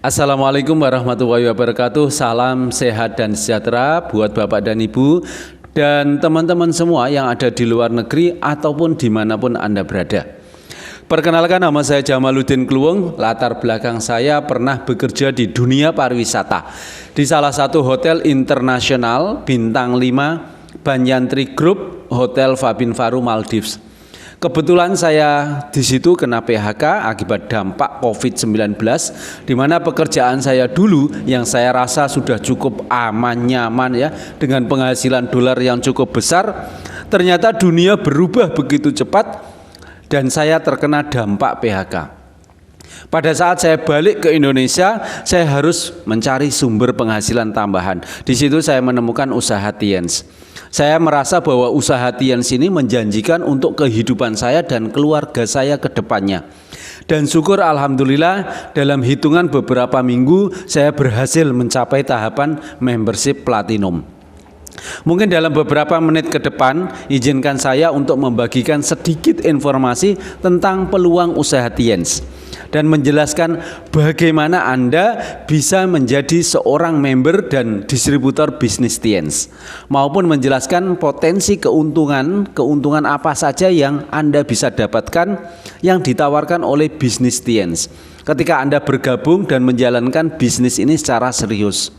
Assalamualaikum warahmatullahi wabarakatuh. Salam sehat dan sejahtera buat Bapak dan Ibu dan teman-teman semua yang ada di luar negeri ataupun dimanapun Anda berada. Perkenalkan, nama saya Jamaluddin Kluwung. Latar belakang saya pernah bekerja di dunia pariwisata di salah satu hotel internasional bintang 5 Banyantri Group Hotel Fabin Faru Maldives. Kebetulan saya di situ kena PHK akibat dampak COVID-19, di mana pekerjaan saya dulu yang saya rasa sudah cukup aman, nyaman ya, dengan penghasilan dolar yang cukup besar, ternyata dunia berubah begitu cepat dan saya terkena dampak PHK. Pada saat saya balik ke Indonesia, saya harus mencari sumber penghasilan tambahan. Di situ saya menemukan usaha Tiens. Saya merasa bahwa usaha Tiens ini menjanjikan untuk kehidupan saya dan keluarga saya ke depannya. Dan syukur alhamdulillah dalam hitungan beberapa minggu saya berhasil mencapai tahapan membership platinum. Mungkin dalam beberapa menit ke depan izinkan saya untuk membagikan sedikit informasi tentang peluang usaha Tiens dan menjelaskan bagaimana Anda bisa menjadi seorang member dan distributor bisnis Tiens, maupun menjelaskan potensi keuntungan apa saja yang Anda bisa dapatkan yang ditawarkan oleh bisnis Tiens ketika Anda bergabung dan menjalankan bisnis ini secara serius.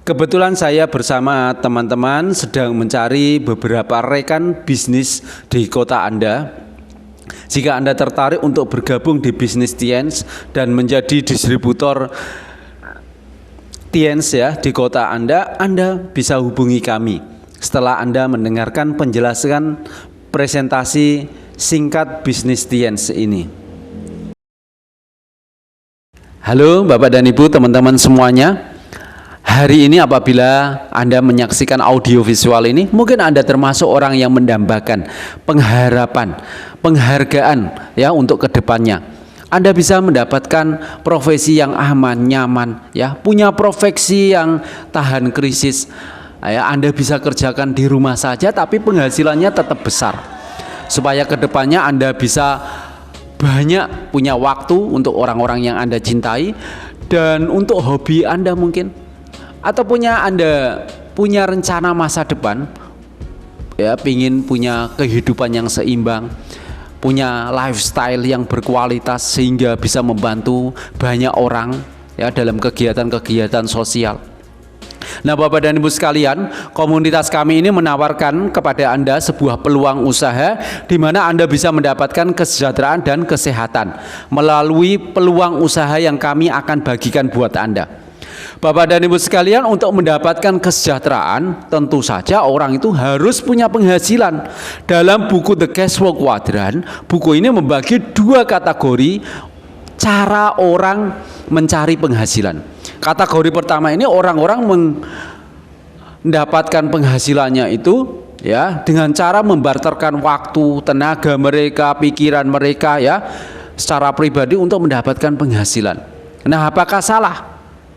Kebetulan saya bersama teman-teman sedang mencari beberapa rekan bisnis di kota Anda. Jika Anda tertarik untuk bergabung di bisnis Tiens dan menjadi distributor Tiens ya di kota Anda bisa hubungi kami setelah Anda mendengarkan penjelasan presentasi singkat bisnis Tiens ini. Halo Bapak dan Ibu, teman-teman semuanya. Hari ini apabila Anda menyaksikan audio visual ini, mungkin Anda termasuk orang yang mendambakan pengharapan, penghargaan ya untuk kedepannya. Anda bisa mendapatkan profesi yang aman, nyaman ya, punya profesi yang tahan krisis. Ya, Anda bisa kerjakan di rumah saja tapi penghasilannya tetap besar. Supaya kedepannya Anda bisa banyak punya waktu untuk orang-orang yang Anda cintai dan untuk hobi Anda mungkin. Atau Anda punya rencana masa depan ya, pingin punya kehidupan yang seimbang, punya lifestyle yang berkualitas sehingga bisa membantu banyak orang ya dalam kegiatan-kegiatan sosial. Nah Bapak dan Ibu sekalian, komunitas kami ini menawarkan kepada Anda sebuah peluang usaha di mana Anda bisa mendapatkan kesejahteraan dan kesehatan melalui peluang usaha yang kami akan bagikan buat Anda. Bapak dan Ibu sekalian, untuk mendapatkan kesejahteraan tentu saja orang itu harus punya penghasilan. Dalam buku The Cash Flow Quadrant, buku ini membagi dua kategori cara orang mencari penghasilan. Kategori pertama ini orang-orang mendapatkan penghasilannya itu ya dengan cara membarterkan waktu, tenaga mereka, pikiran mereka ya secara pribadi untuk mendapatkan penghasilan. Nah, apakah salah?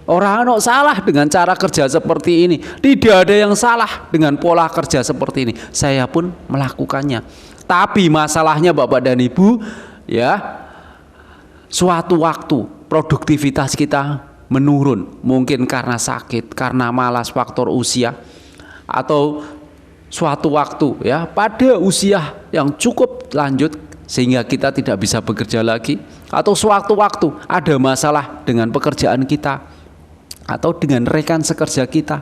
Orang salah dengan cara kerja seperti ini. Tidak ada yang salah dengan pola kerja seperti ini. Saya pun melakukannya. Tapi masalahnya Bapak dan Ibu ya, suatu waktu produktivitas kita menurun. Mungkin karena sakit, karena malas, faktor usia, atau suatu waktu ya pada usia yang cukup lanjut sehingga kita tidak bisa bekerja lagi, atau suatu waktu ada masalah dengan pekerjaan kita atau dengan rekan sekerja kita,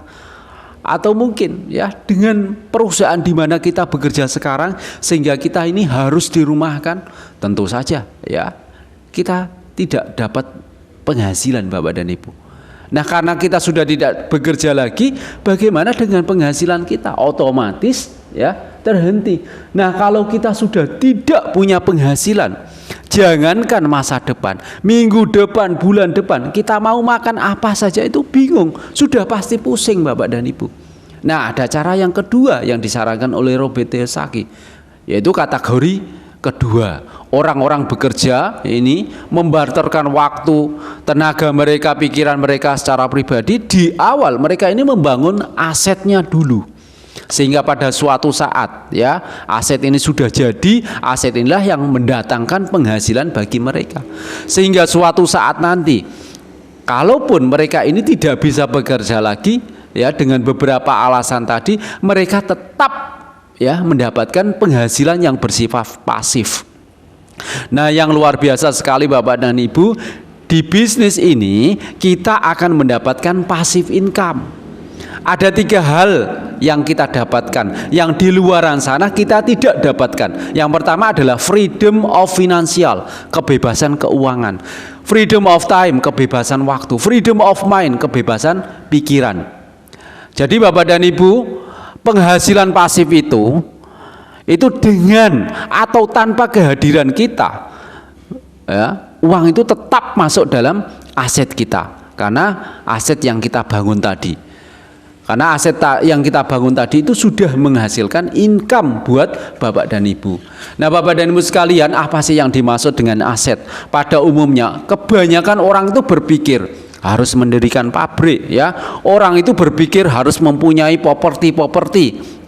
atau mungkin ya dengan perusahaan di mana kita bekerja sekarang sehingga kita ini harus dirumahkan. Tentu saja ya kita tidak dapat penghasilan Bapak dan Ibu. Nah karena kita sudah tidak bekerja lagi, bagaimana dengan penghasilan kita? Otomatis ya terhenti. Nah kalau kita sudah tidak punya penghasilan, jangankan masa depan, minggu depan, bulan depan, kita mau makan apa saja itu bingung, sudah pasti pusing Bapak dan Ibu. Nah ada cara yang kedua yang disarankan oleh Robert Kiyosaki, yaitu kategori kedua. Orang-orang bekerja ini membarterkan waktu, tenaga mereka, pikiran mereka secara pribadi. Di awal mereka ini membangun asetnya dulu, sehingga pada suatu saat ya aset ini sudah jadi, aset inilah yang mendatangkan penghasilan bagi mereka, sehingga suatu saat nanti Kalaupun mereka ini tidak bisa bekerja lagi, ya dengan beberapa alasan tadi, mereka tetap ya mendapatkan penghasilan yang bersifat pasif. Nah, yang luar biasa sekali Bapak dan Ibu, di bisnis ini kita akan mendapatkan passive income. Ada 3 hal yang kita dapatkan, yang di luaran sana kita tidak dapatkan. Yang pertama adalah freedom of financial, kebebasan keuangan. Freedom of time, kebebasan waktu. Freedom of mind, kebebasan pikiran. Jadi Bapak dan Ibu, penghasilan pasif itu dengan atau tanpa kehadiran kita, ya, uang itu tetap masuk dalam aset kita, karena aset yang kita bangun tadi. Karena aset yang kita bangun tadi itu sudah menghasilkan income buat Bapak dan Ibu. Nah, Bapak dan Ibu sekalian, apa sih yang dimaksud dengan aset? Pada umumnya, kebanyakan orang itu berpikir harus mendirikan pabrik, ya. Orang itu berpikir harus mempunyai properti,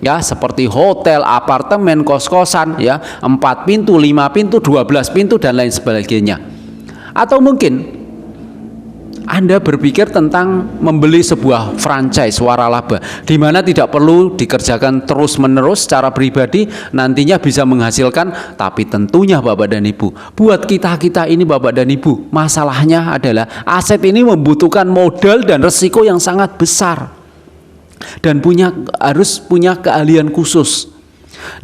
ya, seperti hotel, apartemen, kos-kosan, ya, 4 pintu, 5 pintu, 12 pintu dan lain sebagainya. Atau mungkin Anda berpikir tentang membeli sebuah franchise waralaba, di mana tidak perlu dikerjakan terus-menerus secara pribadi, nantinya bisa menghasilkan. Tapi tentunya Bapak dan Ibu, buat kita ini Bapak dan Ibu, masalahnya adalah aset ini membutuhkan modal dan resiko yang sangat besar, dan harus punya keahlian khusus.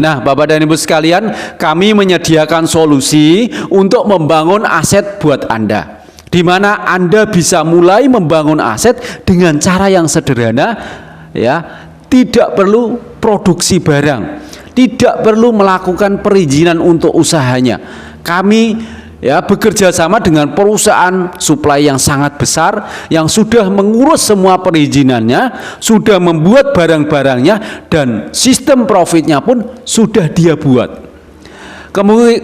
Nah, Bapak dan Ibu sekalian, kami menyediakan solusi untuk membangun aset buat Anda, di mana Anda bisa mulai membangun aset dengan cara yang sederhana, ya. Tidak perlu produksi barang, tidak perlu melakukan perizinan untuk usahanya. Kami ya bekerja sama dengan perusahaan suplai yang sangat besar, yang sudah mengurus semua perizinannya, sudah membuat barang-barangnya, dan sistem profitnya pun sudah dia buat.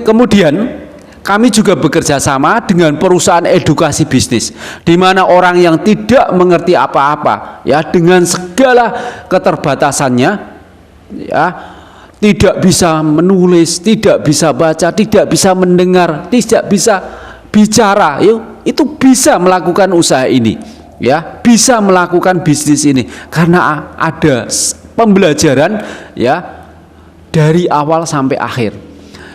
Kemudian kami juga bekerja sama dengan perusahaan edukasi bisnis, di mana orang yang tidak mengerti apa-apa, ya, dengan segala keterbatasannya, ya, tidak bisa menulis, tidak bisa baca, tidak bisa mendengar, tidak bisa bicara, itu bisa melakukan usaha ini, ya, bisa melakukan bisnis ini karena ada pembelajaran, ya, dari awal sampai akhir.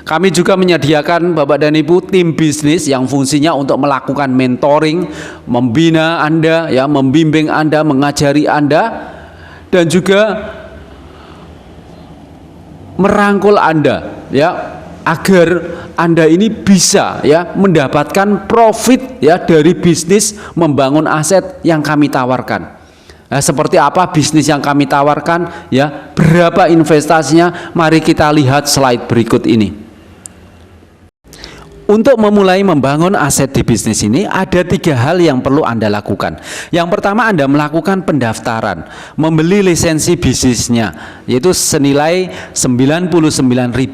Kami juga menyediakan Bapak dan Ibu tim bisnis yang fungsinya untuk melakukan mentoring, membina Anda, ya, membimbing Anda, mengajari Anda, dan juga merangkul Anda, ya, agar Anda ini bisa, ya, mendapatkan profit, ya, dari bisnis membangun aset yang kami tawarkan. Nah, seperti apa bisnis yang kami tawarkan, ya, berapa investasinya? Mari kita lihat slide berikut ini. Untuk memulai membangun aset di bisnis ini, ada 3 hal yang perlu Anda lakukan. Yang pertama, Anda melakukan pendaftaran, membeli lisensi bisnisnya, yaitu senilai Rp99.000,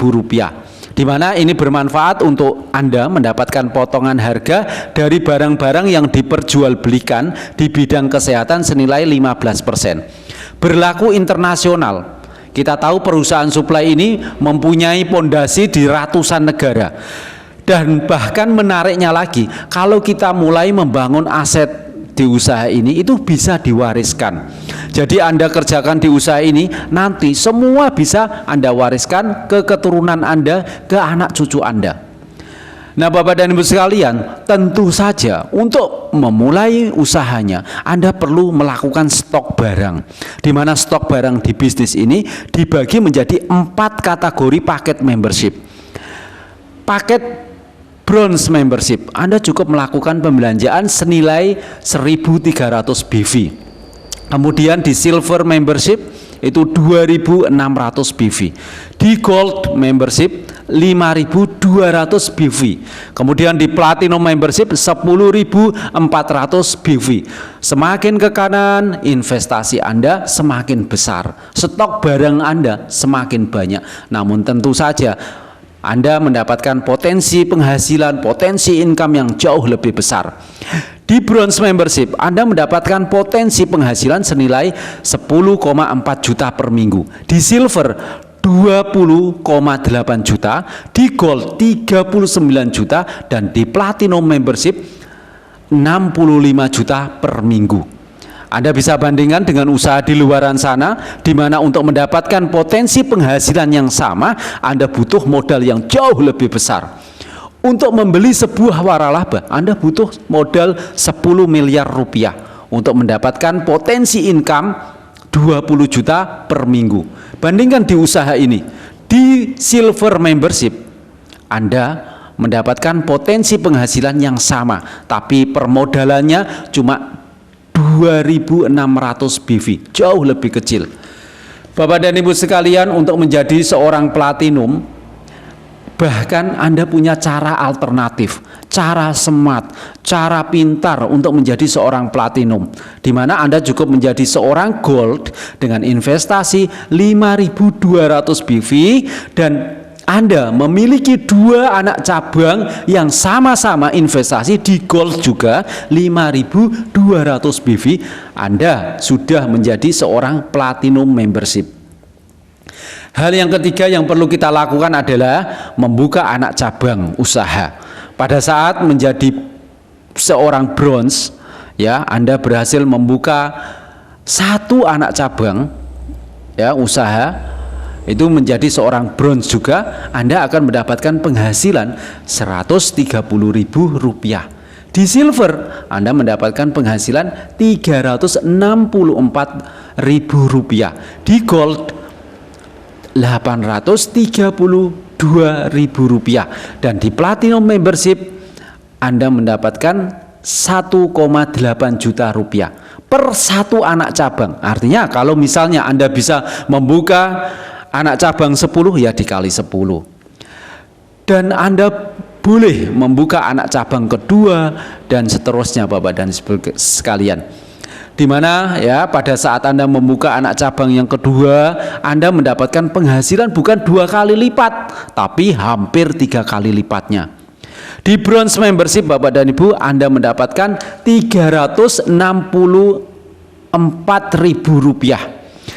di mana ini bermanfaat untuk Anda mendapatkan potongan harga dari barang-barang yang diperjualbelikan di bidang kesehatan senilai 15%. Berlaku internasional. Kita tahu perusahaan suplai ini mempunyai pondasi di ratusan negara. Dan bahkan menariknya lagi, kalau kita mulai membangun aset di usaha ini, itu bisa diwariskan. Jadi Anda kerjakan di usaha ini, nanti semua bisa Anda wariskan ke keturunan Anda, ke anak cucu Anda. Nah, Bapak dan Ibu sekalian, tentu saja untuk memulai usahanya Anda perlu melakukan stok barang, di mana stok barang di bisnis ini dibagi menjadi 4 kategori paket membership. Paket bronze membership, Anda cukup melakukan pembelanjaan senilai 1.300 BV. Kemudian di silver membership itu 2.600 BV. Di gold membership 5.200 BV. Kemudian di platinum membership 10.400 BV. Semakin ke kanan, investasi Anda semakin besar, stok barang Anda semakin banyak. Namun tentu saja Anda mendapatkan potensi penghasilan, potensi income yang jauh lebih besar. Di bronze membership, Anda mendapatkan potensi penghasilan senilai 10,4 juta per minggu. Di silver 20,8 juta, di gold 39 juta, dan di platinum membership 65 juta per minggu. Anda bisa bandingkan dengan usaha di luaran sana, di mana untuk mendapatkan potensi penghasilan yang sama, Anda butuh modal yang jauh lebih besar. Untuk membeli sebuah waralaba, Anda butuh modal 10 miliar rupiah untuk mendapatkan potensi income 20 juta per minggu. Bandingkan di usaha ini, di silver membership, Anda mendapatkan potensi penghasilan yang sama, tapi permodalannya cuma 2.600 BV, jauh lebih kecil. Bapak dan Ibu sekalian, untuk menjadi seorang platinum, bahkan Anda punya cara alternatif, cara smart, cara pintar untuk menjadi seorang platinum, di mana Anda cukup menjadi seorang gold dengan investasi 5.200 BV dan Anda memiliki 2 anak cabang yang sama-sama investasi di gold juga 5.200 BV, Anda sudah menjadi seorang platinum membership. Hal yang ketiga yang perlu kita lakukan adalah membuka anak cabang usaha. Pada saat menjadi seorang bronze, ya, Anda berhasil membuka 1 anak cabang, ya, usaha, itu menjadi seorang bronze juga, Anda akan mendapatkan penghasilan 130.000 rupiah. Di silver, Anda mendapatkan penghasilan 364.000 rupiah. Di gold, 832.000 rupiah. Dan di platinum membership, Anda mendapatkan 1,8 juta rupiah per 1 anak cabang. Artinya kalau misalnya Anda bisa membuka anak cabang 10, ya dikali 10. Dan Anda boleh membuka anak cabang kedua dan seterusnya, Bapak dan sekalian. Di mana ya pada saat Anda membuka anak cabang yang kedua, Anda mendapatkan penghasilan bukan 2 kali lipat, tapi hampir 3 kali lipatnya. Di bronze membership, Bapak dan Ibu, Anda mendapatkan 364.000 rupiah.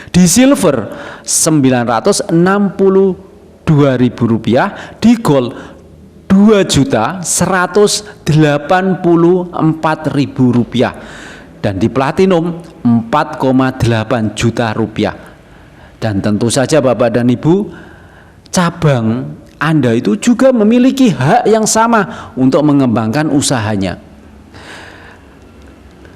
Di silver 962.000 rupiah, di gold 2.184.000 rupiah, dan di platinum 4,8 juta rupiah. Dan tentu saja Bapak dan Ibu, cabang Anda itu juga memiliki hak yang sama untuk mengembangkan usahanya.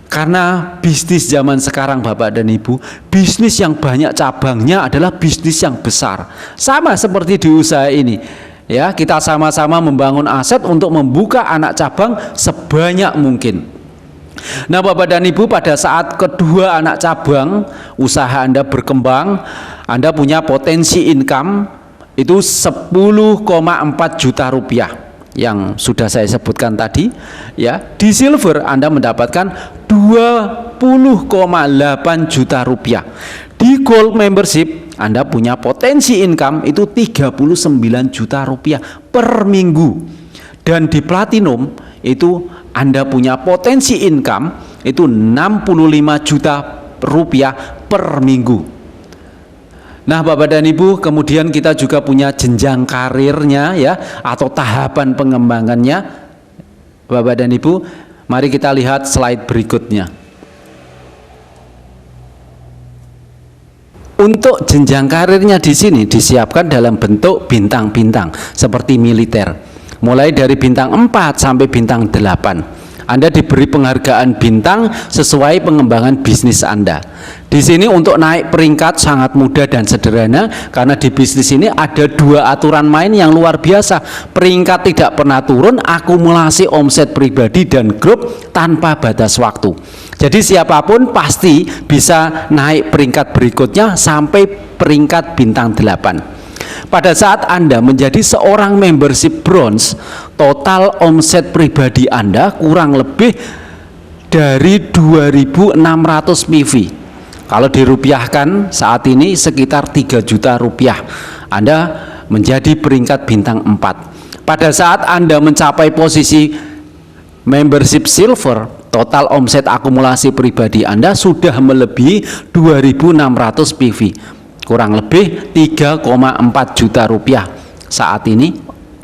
Karena bisnis zaman sekarang, Bapak dan Ibu, bisnis yang banyak cabangnya adalah bisnis yang besar. Sama seperti di usaha ini. Ya, kita sama-sama membangun aset untuk membuka anak cabang sebanyak mungkin. Nah, Bapak dan Ibu, pada saat kedua anak cabang usaha Anda berkembang, Anda punya potensi income itu 10,4 juta rupiah. Yang sudah saya sebutkan tadi, ya. Di silver Anda mendapatkan 20,8 juta rupiah. Di gold membership Anda punya potensi income itu 39 juta rupiah per minggu. Dan di platinum itu Anda punya potensi income itu 65 juta rupiah per minggu. Nah, Bapak dan Ibu, kemudian kita juga punya jenjang karirnya, ya, atau tahapan pengembangannya. Bapak dan Ibu, mari kita lihat slide berikutnya. Untuk jenjang karirnya di sini disiapkan dalam bentuk bintang-bintang seperti militer. Mulai dari bintang 4 sampai bintang 8. Anda diberi penghargaan bintang sesuai pengembangan bisnis Anda. Di sini untuk naik peringkat sangat mudah dan sederhana, karena di bisnis ini ada 2 aturan main yang luar biasa. Peringkat tidak pernah turun, akumulasi omset pribadi dan grup tanpa batas waktu. Jadi siapapun pasti bisa naik peringkat berikutnya sampai peringkat bintang 8. Pada saat Anda menjadi seorang membership bronze, total omset pribadi Anda kurang lebih dari 2.600 PV. Kalau dirupiahkan saat ini sekitar 3 juta rupiah. Anda menjadi peringkat bintang 4. Pada saat Anda mencapai posisi membership silver, total omset akumulasi pribadi Anda sudah melebihi 2.600 PV. Kurang lebih 3,4 juta rupiah. Saat ini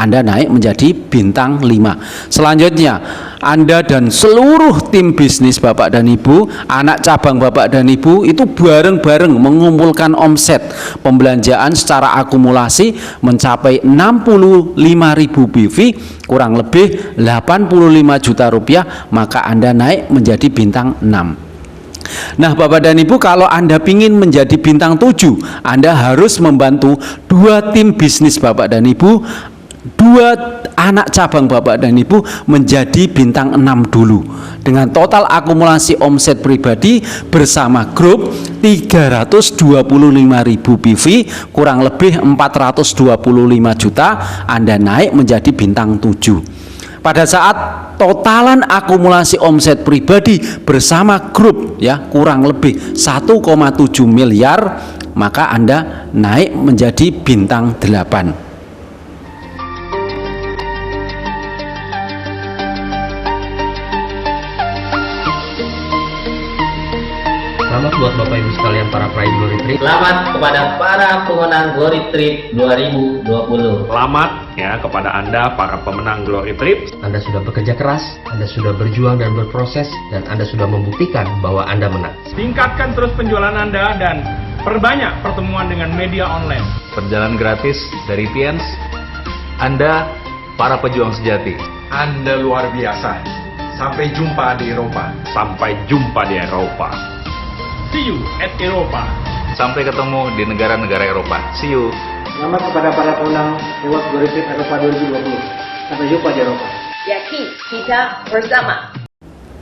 Anda naik menjadi bintang 5. Selanjutnya, Anda dan seluruh tim bisnis Bapak dan Ibu, anak cabang Bapak dan Ibu itu bareng-bareng mengumpulkan omset pembelanjaan secara akumulasi mencapai 65.000 BV, kurang lebih 85 juta rupiah, maka Anda naik menjadi bintang 6. Nah Bapak dan Ibu, kalau Anda ingin menjadi bintang 7, Anda harus membantu 2 tim bisnis Bapak dan Ibu, 2 anak cabang Bapak dan Ibu menjadi bintang 6 dulu, dengan total akumulasi omset pribadi bersama grup 325.000 BV, kurang lebih 425 juta, Anda naik menjadi bintang 7. Pada saat totalan akumulasi omset pribadi bersama grup ya kurang lebih 1,7 miliar, maka Anda naik menjadi bintang 8. Selamat buat Bapak Ibu sekalian para peraih Glory Trip. Selamat kepada para pemenang Glory Trip 2020. Selamat ya kepada Anda para pemenang Glory Trip. Anda sudah bekerja keras, Anda sudah berjuang dan berproses, dan Anda sudah membuktikan bahwa Anda menang. Tingkatkan terus penjualan Anda dan perbanyak pertemuan dengan media online. Perjalanan gratis dari Tiens. Anda para pejuang sejati. Anda luar biasa. Sampai jumpa di Eropa. Sampai jumpa di Eropa. See you at Eropa. Sampai ketemu di negara-negara Eropa. See you. Selamat kepada para pemenang Reward Glory Trip Eropa 2020. Sampai jumpa di Eropa. Yakin kita bersama.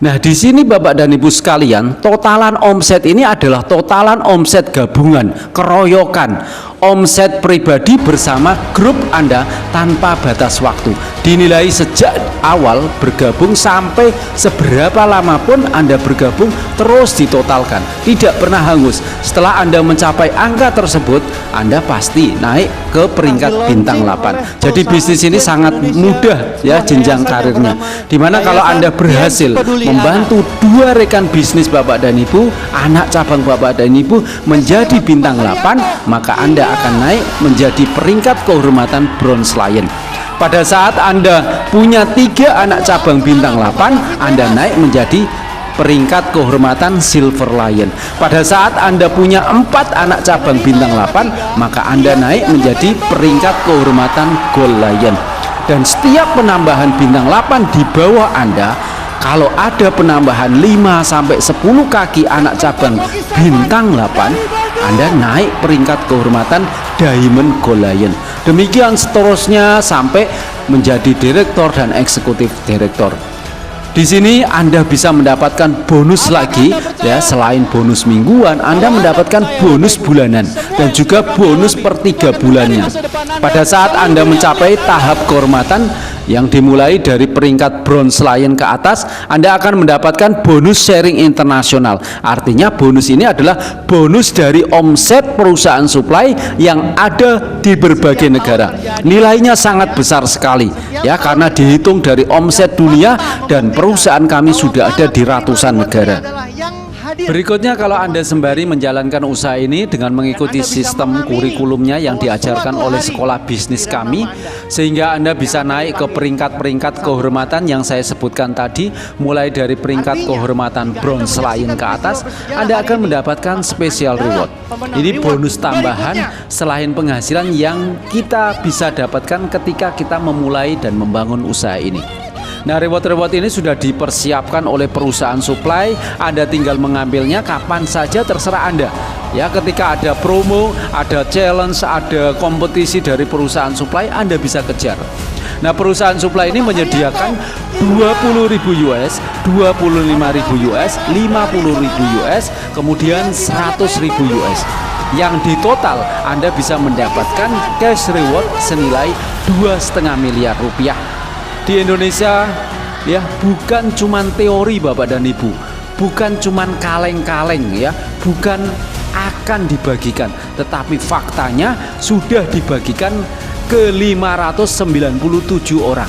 Nah di sini Bapak dan Ibu sekalian, totalan omset ini adalah totalan omset gabungan, keroyokan, omset pribadi bersama grup Anda tanpa batas waktu. Dinilai sejak awal bergabung sampai seberapa lama pun Anda bergabung, terus ditotalkan, tidak pernah hangus. Setelah Anda mencapai angka tersebut, Anda pasti naik ke peringkat bintang 8. Jadi bisnis ini sangat mudah ya jenjang karirnya. Dimana kalau Anda berhasil membantu 2 rekan bisnis Bapak dan Ibu, anak cabang Bapak dan Ibu menjadi bintang 8, maka Anda akan naik menjadi peringkat kehormatan Bronze Lion. Pada saat Anda punya 3 anak cabang bintang 8, Anda naik menjadi peringkat kehormatan Silver Lion. Pada saat Anda punya 4 anak cabang bintang 8, maka Anda naik menjadi peringkat kehormatan Gold Lion. Dan setiap penambahan bintang 8 di bawah Anda, kalau ada penambahan 5-10 kaki anak cabang bintang 8, Anda naik peringkat kehormatan Diamond Gold Lion. Demikian seterusnya sampai menjadi direktur dan eksekutif direktur. Di sini Anda bisa mendapatkan bonus lagi ya, selain bonus mingguan, Anda mendapatkan bonus bulanan dan juga bonus per 3 bulannya. Pada saat Anda mencapai tahap kehormatan yang dimulai dari peringkat Bronze Lion ke atas, Anda akan mendapatkan bonus sharing internasional. Artinya bonus ini adalah bonus dari omset perusahaan suplai yang ada di berbagai negara. Nilainya sangat besar sekali ya, karena dihitung dari omset dunia dan perusahaan kami sudah ada di ratusan negara. Berikutnya, kalau Anda sembari menjalankan usaha ini dengan mengikuti sistem kurikulumnya yang diajarkan oleh sekolah bisnis kami, sehingga Anda bisa naik ke peringkat-peringkat kehormatan yang saya sebutkan tadi, mulai dari peringkat kehormatan Bronze Lion ke atas, Anda akan mendapatkan special reward. Ini bonus tambahan selain penghasilan yang kita bisa dapatkan ketika kita memulai dan membangun usaha ini. Nah, reward-reward ini sudah dipersiapkan oleh perusahaan suplai. Anda tinggal mengambilnya kapan saja terserah Anda. Ya, ketika ada promo, ada challenge, ada kompetisi dari perusahaan suplai, Anda bisa kejar. Nah, perusahaan suplai ini menyediakan 20.000 US, 25.000 US, 50.000 US, kemudian 100.000 US. Yang di total Anda bisa mendapatkan cash reward senilai 2,5 miliar rupiah. Di Indonesia ya, bukan cuman teori Bapak dan Ibu, bukan cuman kaleng-kaleng ya, bukan akan dibagikan, tetapi faktanya sudah dibagikan ke 597 orang.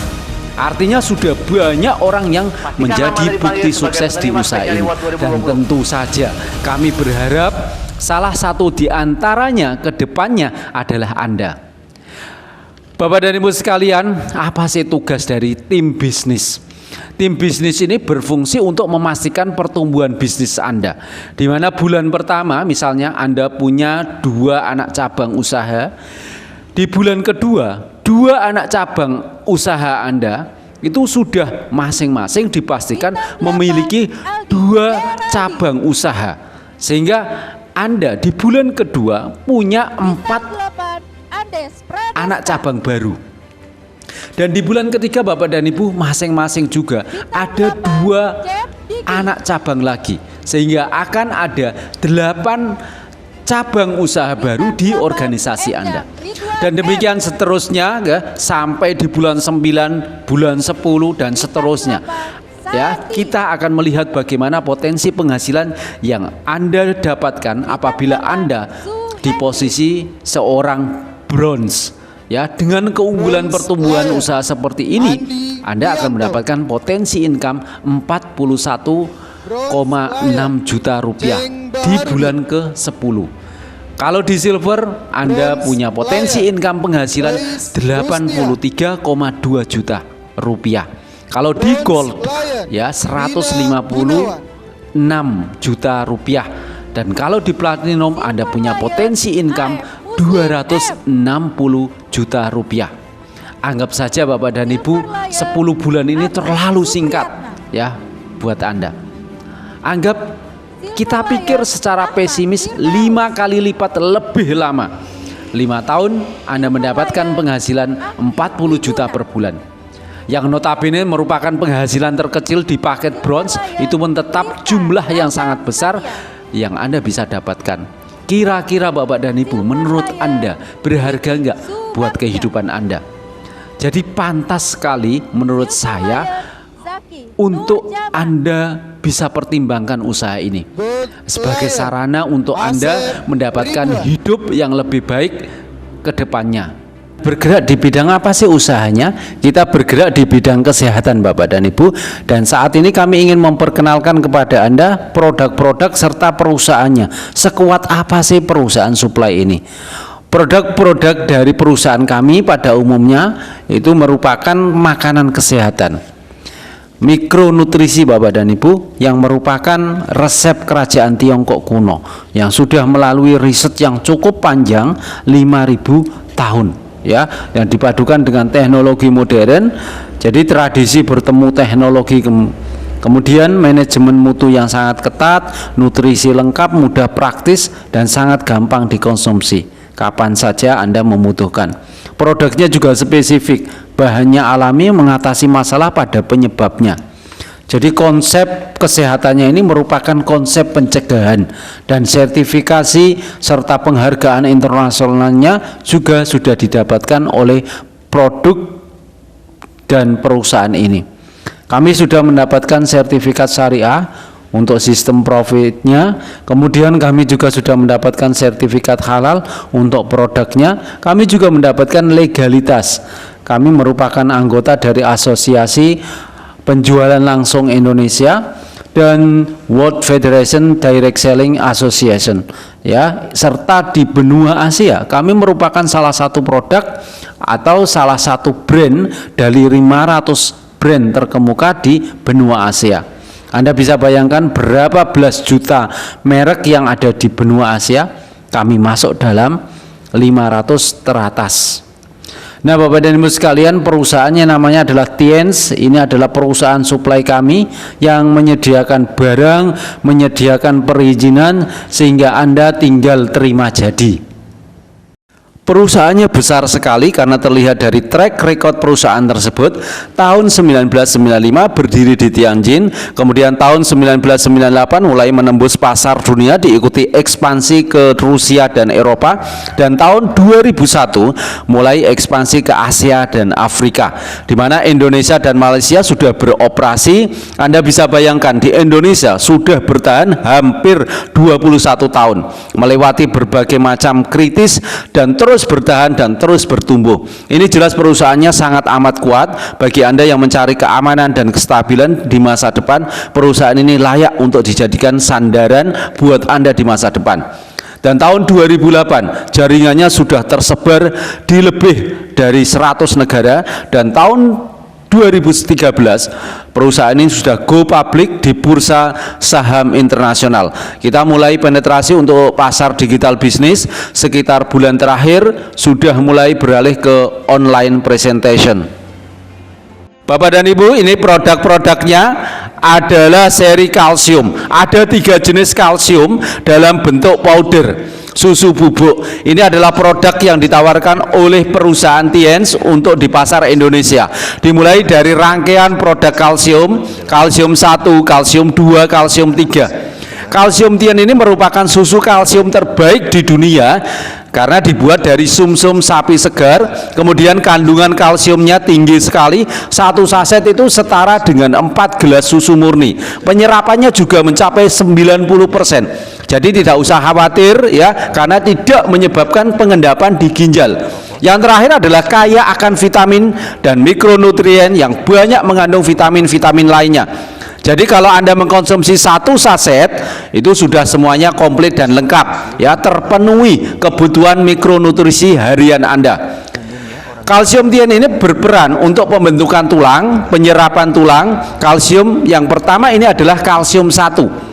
Artinya sudah banyak orang yang menjadi bukti sukses di usaha ini. Dan tentu saja kami berharap salah satu di antaranya ke depannya adalah Anda. Bapak dan Ibu sekalian, apa sih tugas dari tim bisnis? Tim bisnis ini berfungsi untuk memastikan pertumbuhan bisnis Anda. Di mana bulan pertama misalnya Anda punya 2 anak cabang usaha. Di bulan kedua, 2 anak cabang usaha Anda itu sudah masing-masing dipastikan memiliki 2 cabang usaha. Sehingga Anda di bulan kedua punya 4 anak cabang baru. Dan di bulan ketiga Bapak dan Ibu masing-masing juga ada 2 anak cabang lagi. Sehingga akan ada 8 cabang usaha baru di organisasi Anda. Dan demikian seterusnya ya, sampai di bulan 9, bulan 10 dan seterusnya. Ya, kita akan melihat bagaimana potensi penghasilan yang Anda dapatkan apabila Anda di posisi seorang bronze. Ya, dengan keunggulan pertumbuhan usaha seperti ini, Anda akan mendapatkan potensi income 41,6 juta rupiah di bulan ke-10. Kalau di silver, Anda punya potensi income penghasilan 83,2 juta rupiah. Kalau di gold, ya 156 juta rupiah. Dan kalau di platinum, Anda punya potensi income 260 juta rupiah. Anggap saja Bapak dan Ibu 10 bulan ini terlalu singkat ya buat Anda. Anggap kita pikir secara pesimis 5 kali lipat lebih lama. 5 tahun Anda mendapatkan penghasilan 40 juta per bulan. Yang notabene merupakan penghasilan terkecil di paket bronze, itu pun tetap jumlah yang sangat besar yang Anda bisa dapatkan. Kira-kira Bapak dan Ibu, menurut Anda berharga enggak buat kehidupan Anda? Jadi pantas sekali menurut saya untuk Anda bisa pertimbangkan usaha ini sebagai sarana untuk Anda mendapatkan hidup yang lebih baik ke depannya. Bergerak di bidang apa sih usahanya? Kita bergerak di bidang kesehatan Bapak dan Ibu. Dan saat ini kami ingin memperkenalkan kepada Anda produk-produk serta perusahaannya. Sekuat apa sih perusahaan suplai ini? Produk-produk dari perusahaan kami pada umumnya itu merupakan makanan kesehatan, mikronutrisi Bapak dan Ibu, yang merupakan resep kerajaan Tiongkok kuno yang sudah melalui riset yang cukup panjang 5.000 tahun. Ya, yang dipadukan dengan teknologi modern. Jadi tradisi bertemu teknologi, kemudian manajemen mutu yang sangat ketat, nutrisi lengkap, mudah praktis, dan sangat gampang dikonsumsi kapan saja Anda membutuhkan. Produknya juga spesifik, bahannya alami, mengatasi masalah pada penyebabnya. Jadi konsep kesehatannya ini merupakan konsep pencegahan, dan sertifikasi serta penghargaan internasionalnya juga sudah didapatkan oleh produk dan perusahaan ini. Kami sudah mendapatkan sertifikat syariah untuk sistem profitnya, kemudian kami juga sudah mendapatkan sertifikat halal untuk produknya. Kami juga mendapatkan legalitas. Kami merupakan anggota dari asosiasi penjualan langsung Indonesia dan World Federation Direct Selling Association, ya, serta di benua Asia kami merupakan salah satu produk atau salah satu brand dari 500 brand terkemuka di benua Asia. Anda bisa bayangkan berapa belas juta merek yang ada di benua Asia, kami masuk dalam 500 teratas. Nah Bapak dan Ibu sekalian, perusahaannya namanya adalah Tiens. Ini adalah perusahaan suplai kami yang menyediakan barang, menyediakan perizinan, sehingga Anda tinggal terima jadi. Perusahaannya besar sekali karena terlihat dari track record perusahaan tersebut. Tahun 1995 berdiri di Tianjin, kemudian tahun 1998 mulai menembus pasar dunia, diikuti ekspansi ke Rusia dan Eropa, dan tahun 2001 mulai ekspansi ke Asia dan Afrika, di mana Indonesia dan Malaysia sudah beroperasi. Anda bisa bayangkan di Indonesia sudah bertahan hampir 21 tahun, melewati berbagai macam kritis dan terus bertahan dan terus bertumbuh. Ini jelas perusahaannya sangat amat kuat. Bagi Anda yang mencari keamanan dan kestabilan di masa depan, perusahaan ini layak untuk dijadikan sandaran buat Anda di masa depan. Dan tahun 2008 jaringannya sudah tersebar di lebih dari 100 negara, dan tahun 2013 perusahaan ini sudah go public di bursa saham internasional. Kita mulai penetrasi untuk pasar digital bisnis sekitar bulan terakhir, sudah mulai beralih ke online presentation. Bapak dan Ibu, ini produk-produknya adalah seri kalsium. Ada 3 jenis kalsium dalam bentuk powder, susu bubuk. Ini adalah produk yang ditawarkan oleh perusahaan Tiens untuk di pasar Indonesia. Dimulai dari rangkaian produk kalsium, kalsium 1, kalsium 2, kalsium 3. Kalsium Tien ini merupakan susu kalsium terbaik di dunia karena dibuat dari sumsum sapi segar, kemudian kandungan kalsiumnya tinggi sekali. 1 saset itu setara dengan 4 gelas susu murni. Penyerapannya juga mencapai 90%. Jadi tidak usah khawatir ya, karena tidak menyebabkan pengendapan di ginjal. Yang terakhir adalah kaya akan vitamin dan mikronutrien yang banyak mengandung vitamin-vitamin lainnya. Jadi kalau Anda mengkonsumsi 1 saset itu sudah semuanya komplit dan lengkap ya, terpenuhi kebutuhan mikronutrisi harian Anda. Kalsium Tien ini berperan untuk pembentukan tulang, penyerapan tulang. Kalsium yang pertama ini adalah kalsium 1.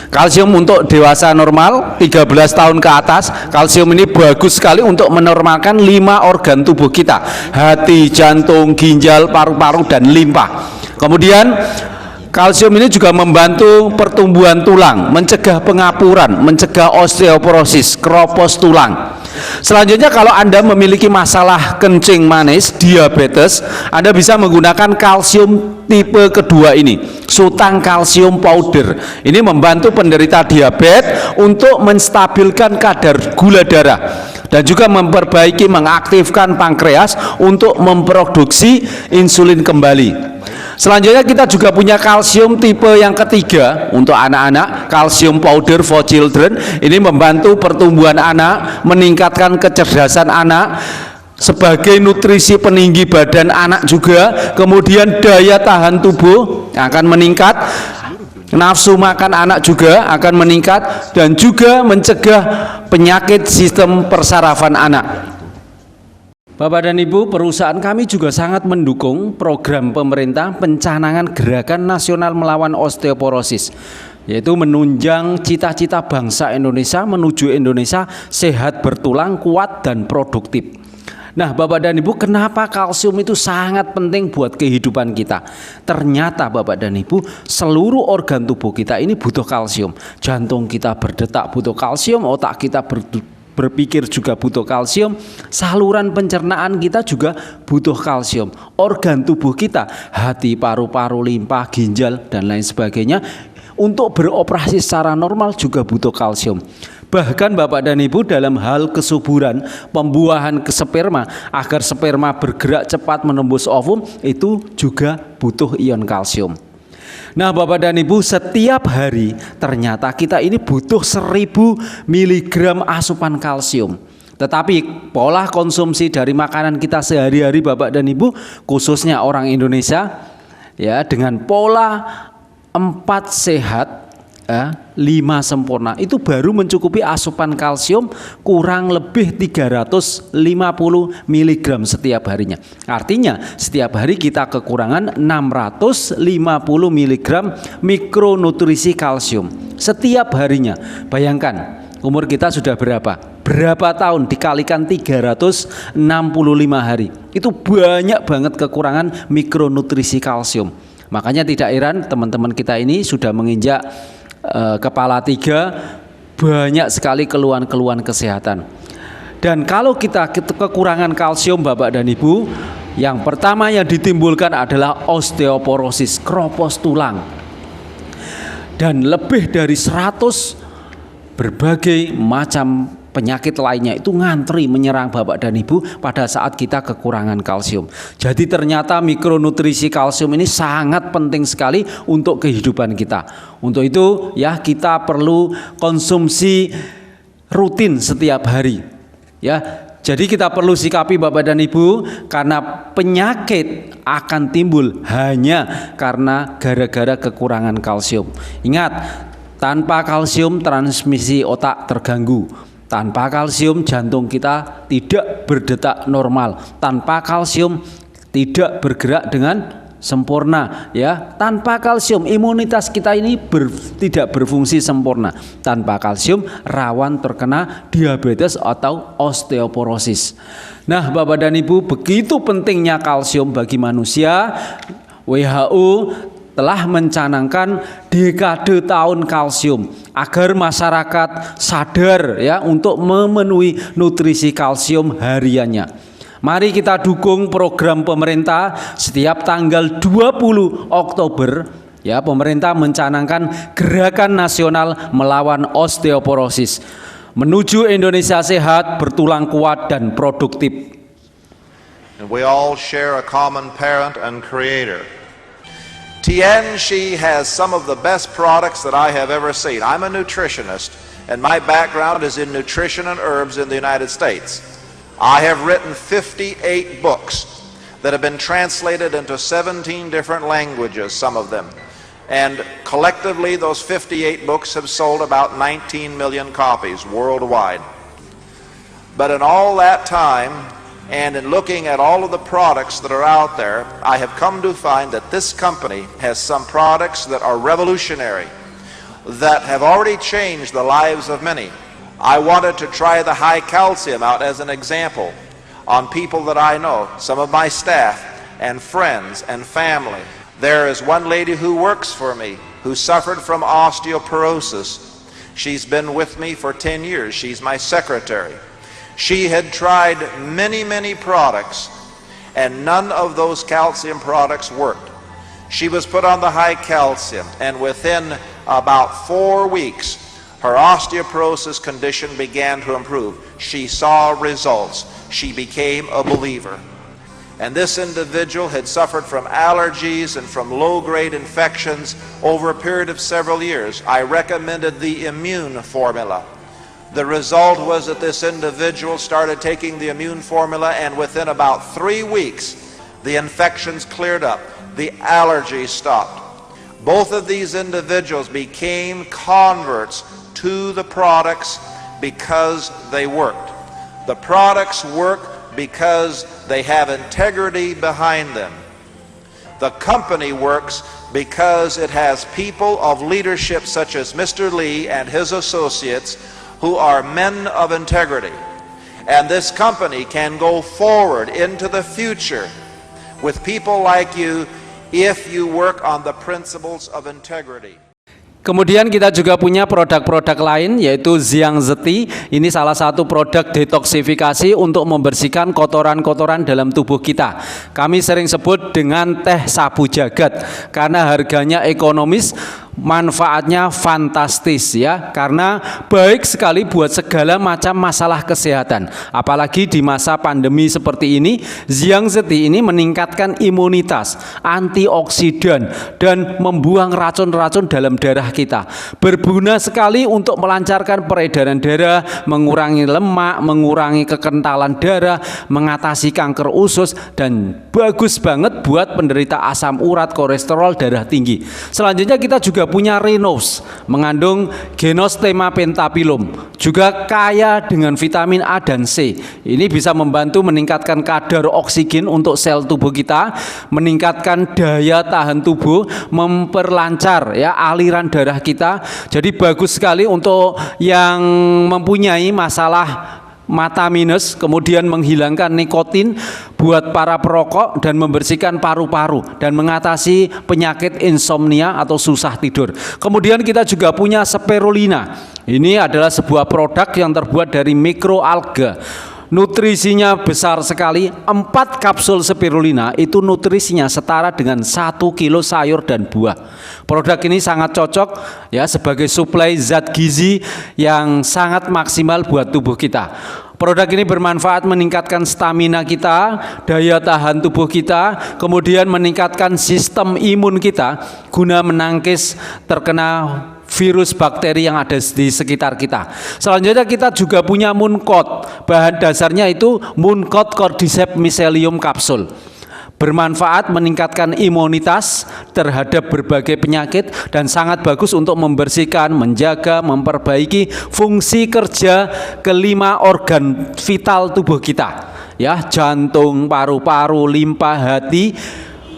Kalsium untuk dewasa normal 13 tahun ke atas. Kalsium ini bagus sekali untuk menormalkan 5 organ tubuh kita: hati, jantung, ginjal, paru-paru, dan limpa. Kemudian kalsium ini juga membantu pertumbuhan tulang, mencegah pengapuran, mencegah osteoporosis, keropos tulang. Selanjutnya, kalau Anda memiliki masalah kencing manis, diabetes, Anda bisa menggunakan kalsium tipe kedua ini, Sutang kalsium powder. Ini membantu penderita diabetes untuk menstabilkan kadar gula darah dan juga memperbaiki, mengaktifkan pankreas untuk memproduksi insulin kembali. Selanjutnya kita juga punya kalsium tipe yang ketiga untuk anak-anak, kalsium powder for children. Ini membantu pertumbuhan anak, meningkatkan kecerdasan anak, sebagai nutrisi peninggi badan anak juga. Kemudian daya tahan tubuh akan meningkat, nafsu makan anak juga akan meningkat, dan juga mencegah penyakit sistem persarafan anak. Bapak dan Ibu, perusahaan kami juga sangat mendukung program pemerintah pencanangan Gerakan Nasional Melawan Osteoporosis, yaitu menunjang cita-cita bangsa Indonesia menuju Indonesia sehat, bertulang, kuat, dan produktif. Nah, Bapak dan Ibu, kenapa kalsium itu sangat penting buat kehidupan kita? Ternyata Bapak dan Ibu, seluruh organ tubuh kita ini butuh kalsium. Jantung kita berdetak butuh kalsium, otak kita berpikir juga butuh kalsium, saluran pencernaan kita juga butuh kalsium, organ tubuh kita, hati, paru-paru, limpa, ginjal, dan lain sebagainya, untuk beroperasi secara normal juga butuh kalsium. Bahkan Bapak dan Ibu, dalam hal kesuburan, pembuahan ke sperma, agar sperma bergerak cepat menembus ovum, itu juga butuh ion kalsium. Nah Bapak dan Ibu, setiap hari ternyata kita ini butuh 1000 mg asupan kalsium. Tetapi pola konsumsi dari makanan kita sehari-hari Bapak dan Ibu, khususnya orang Indonesia ya, dengan pola 4 sehat 5 sempurna, itu baru mencukupi asupan kalsium kurang lebih 350 mg setiap harinya. Artinya setiap hari kita kekurangan 650 mg mikronutrisi kalsium setiap harinya. Bayangkan umur kita sudah berapa tahun dikalikan 365 hari, itu banyak banget kekurangan mikronutrisi kalsium. Makanya tidak heran teman-teman kita ini sudah menginjak kepala 3, banyak sekali keluhan-keluhan kesehatan. Dan kalau kita kekurangan kalsium Bapak dan Ibu, yang pertama yang ditimbulkan adalah osteoporosis, keropos tulang, dan lebih dari 100 berbagai macam penyakit lainnya itu ngantri menyerang Bapak dan Ibu pada saat kita kekurangan kalsium. Jadi ternyata mikronutrisi kalsium ini sangat penting sekali untuk kehidupan kita. Untuk itu ya, kita perlu konsumsi rutin setiap hari ya. Jadi kita perlu sikapi Bapak dan Ibu, karena penyakit akan timbul hanya karena gara-gara kekurangan kalsium. Ingat, Tanpa kalsium transmisi otak terganggu. Tanpa kalsium jantung kita tidak berdetak normal. Tanpa kalsium tidak bergerak dengan sempurna, ya. Tanpa kalsium imunitas kita ini tidak berfungsi sempurna. Tanpa kalsium rawan terkena diabetes atau osteoporosis. Nah, Bapak dan Ibu, begitu pentingnya kalsium bagi manusia. WHO telah mencanangkan dekade tahun kalsium agar masyarakat sadar, ya, untuk memenuhi nutrisi kalsium hariannya. Mari kita dukung program pemerintah. Setiap tanggal 20 Oktober, ya, pemerintah mencanangkan gerakan nasional melawan osteoporosis menuju Indonesia sehat, bertulang kuat dan produktif. And we all share a common parent and creator. Tianxi has some of the best products that I have ever seen. I'm a nutritionist and my background is in nutrition and herbs in the United States. I have written 58 books that have been translated into 17 different languages, some of them. And collectively, those 58 books have sold about 19 million copies worldwide. But in all that time, and in looking at all of the products that are out there, I have come to find that this company has some products that are revolutionary, that have already changed the lives of many. I wanted to try the high calcium out as an example on people that I know, some of my staff and friends and family. There is one lady who works for me who suffered from osteoporosis. She's been with me for 10 years. She's my secretary. She had tried many products and none of those calcium products worked. She was put on the high calcium and within about 4 weeks her osteoporosis condition began to improve. She saw results. She became a believer. And this individual had suffered from allergies and from low-grade infections over a period of several years. I recommended the immune formula. The result was that this individual started taking the immune formula and within about 3 weeks, the infections cleared up. The allergies stopped. Both of these individuals became converts to the products because they worked. The products work because they have integrity behind them. The company works because it has people of leadership such as Mr. Lee and his associates who are men of integrity. And this company can go forward into the future with people like you if you work on the principles of integrity. Kemudian kita juga punya produk-produk lain yaitu Xiangzeti. Ini salah satu produk detoksifikasi untuk membersihkan kotoran-kotoran dalam tubuh kita. Kami sering sebut dengan teh sabu jagat karena harganya ekonomis, manfaatnya fantastis, ya, karena baik sekali buat segala macam masalah kesehatan. Apalagi di masa pandemi seperti ini, Xiangzeti ini meningkatkan imunitas, antioksidan dan membuang racun-racun dalam darah kita. Berguna sekali untuk melancarkan peredaran darah, mengurangi lemak, mengurangi kekentalan darah, mengatasi kanker usus, dan bagus banget buat penderita asam urat, kolesterol, darah tinggi. Selanjutnya kita juga punya Renos, mengandung Genostema pentapilum, juga kaya dengan vitamin A dan C. Ini bisa membantu meningkatkan kadar oksigen untuk sel tubuh kita, meningkatkan daya tahan tubuh, memperlancar, ya, aliran darah kita. Jadi bagus sekali untuk yang mempunyai masalah mata minus, kemudian menghilangkan nikotin buat para perokok dan membersihkan paru-paru dan mengatasi penyakit insomnia atau susah tidur. Kemudian kita juga punya spirulina. Ini adalah sebuah produk yang terbuat dari mikroalga. Nutrisinya besar sekali. 4 kapsul spirulina itu nutrisinya setara dengan 1 kilo sayur dan buah. Produk ini sangat cocok, ya, sebagai suplai zat gizi yang sangat maksimal buat tubuh kita. Produk ini bermanfaat meningkatkan stamina kita, daya tahan tubuh kita, kemudian meningkatkan sistem imun kita guna menangkis terkena virus bakteri yang ada di sekitar kita. Selanjutnya kita juga punya Mooncott. Bahan dasarnya itu Mooncott Cordyceps Mycelium kapsul. bermanfaat meningkatkan imunitas terhadap berbagai penyakit dan sangat bagus untuk membersihkan, menjaga, memperbaiki fungsi kerja kelima organ vital tubuh kita, ya, jantung, paru-paru, limpa, hati,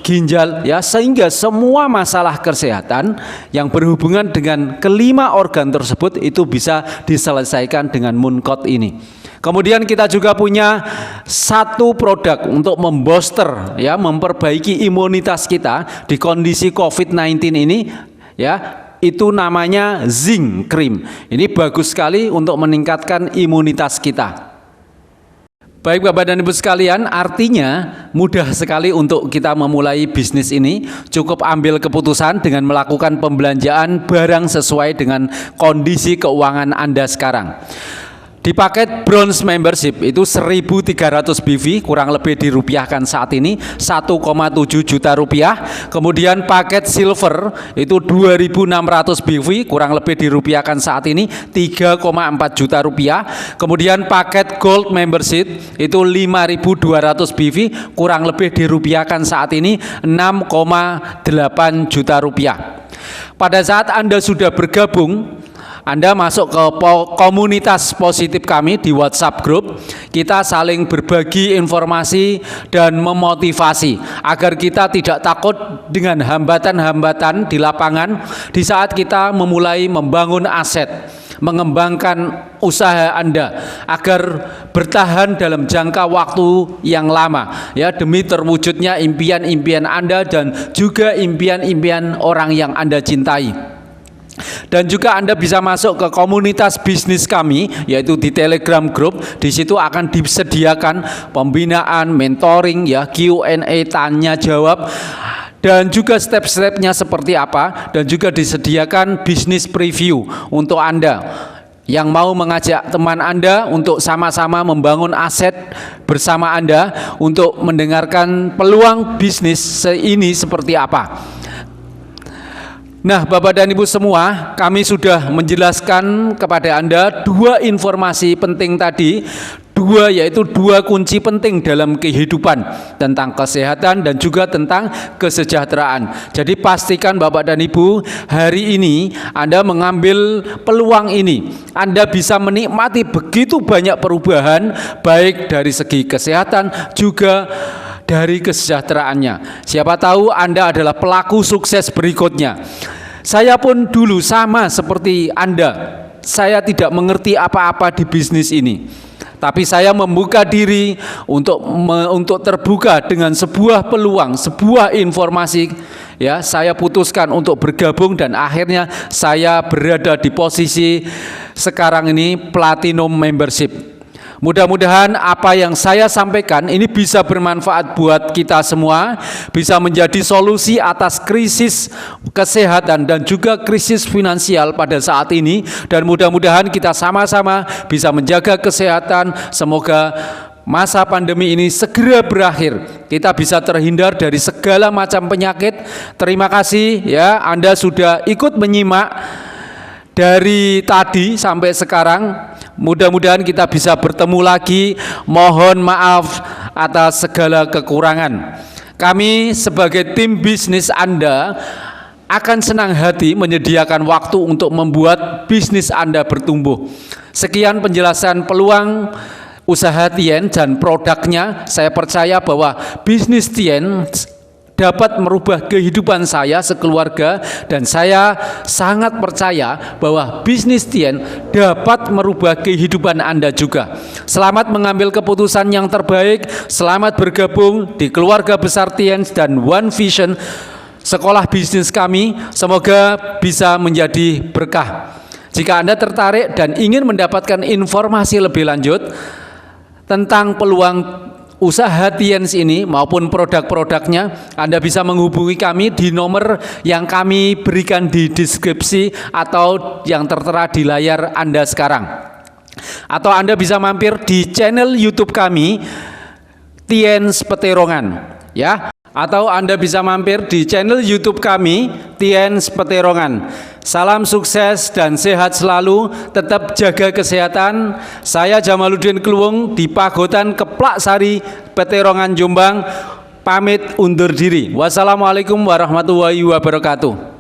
ginjal, ya, sehingga semua masalah kesehatan yang berhubungan dengan kelima organ tersebut itu bisa diselesaikan dengan Mooncode ini. Kemudian kita juga punya satu produk untuk membooster, ya, memperbaiki imunitas kita di kondisi COVID-19 ini, ya, itu namanya Zinc Cream. Ini bagus sekali untuk meningkatkan imunitas kita. Baik Bapak dan Ibu sekalian, artinya mudah sekali untuk kita memulai bisnis ini. Cukup ambil keputusan dengan melakukan pembelanjaan barang sesuai dengan kondisi keuangan Anda sekarang. Di paket bronze membership itu 1.300 BV, kurang lebih dirupiahkan saat ini 1,7 juta rupiah. Kemudian paket silver itu 2.600 BV, kurang lebih dirupiahkan saat ini 3,4 juta rupiah. Kemudian paket gold membership itu 5.200 BV, kurang lebih dirupiahkan saat ini 6,8 juta rupiah. Pada saat Anda sudah bergabung, Anda masuk ke komunitas positif kami di WhatsApp group. Kita saling berbagi informasi dan memotivasi agar kita tidak takut dengan hambatan-hambatan di lapangan di saat kita memulai membangun aset, mengembangkan usaha Anda agar bertahan dalam jangka waktu yang lama, ya, demi terwujudnya impian-impian Anda dan juga impian-impian orang yang Anda cintai. Dan juga Anda bisa masuk ke komunitas bisnis kami, yaitu di Telegram Group. Di situ akan disediakan pembinaan, mentoring, ya, Q&A, tanya jawab, dan juga step-stepnya seperti apa, dan juga disediakan bisnis preview untuk Anda yang mau mengajak teman Anda untuk sama-sama membangun aset bersama Anda untuk mendengarkan peluang bisnis ini seperti apa. Nah, Bapak dan Ibu semua, kami sudah menjelaskan kepada Anda dua informasi penting tadi, yaitu dua kunci penting dalam kehidupan, tentang kesehatan dan juga tentang kesejahteraan. Jadi pastikan Bapak dan Ibu, hari ini Anda mengambil peluang ini. Anda bisa menikmati begitu banyak perubahan, baik dari segi kesehatan juga dari kesejahteraannya. Siapa tahu Anda adalah pelaku sukses berikutnya. Saya pun dulu sama seperti Anda. Saya tidak mengerti apa-apa di bisnis ini. Tapi saya membuka diri untuk terbuka dengan sebuah peluang, sebuah informasi, ya, saya putuskan untuk bergabung dan akhirnya saya berada di posisi sekarang ini Platinum Membership. Mudah-mudahan apa yang saya sampaikan ini bisa bermanfaat buat kita semua, bisa menjadi solusi atas krisis kesehatan dan juga krisis finansial pada saat ini, dan mudah-mudahan kita sama-sama bisa menjaga kesehatan. Semoga masa pandemi ini segera berakhir, kita bisa terhindar dari segala macam penyakit. Terima kasih, ya, Anda sudah ikut menyimak dari tadi sampai sekarang. Mudah-mudahan kita bisa bertemu lagi. Mohon maaf atas segala kekurangan. Kami sebagai tim bisnis Anda akan senang hati menyediakan waktu untuk membuat bisnis Anda bertumbuh. Sekian penjelasan peluang usaha Tien dan produknya. Saya percaya bahwa bisnis Tien dapat merubah kehidupan saya sekeluarga, dan saya sangat percaya bahwa bisnis Tien dapat merubah kehidupan Anda juga. Selamat mengambil keputusan yang terbaik. Selamat bergabung di keluarga besar Tien dan One Vision, sekolah bisnis kami. Semoga bisa menjadi berkah. Jika Anda tertarik dan ingin mendapatkan informasi lebih lanjut tentang peluang usaha Tiens ini maupun produk-produknya, Anda bisa menghubungi kami di nomor yang kami berikan di deskripsi atau yang tertera di layar Anda sekarang. Atau Anda bisa mampir di channel YouTube kami, Tiens Peterongan, ya. Atau Anda bisa mampir di channel YouTube kami, Tiens Peterongan. Salam sukses dan sehat selalu. Tetap jaga kesehatan. Saya Jamaluddin Kluwung di Pagotan Keplak Sari, Peterongan, Jombang. pamit undur diri. Wassalamualaikum warahmatullahi wabarakatuh.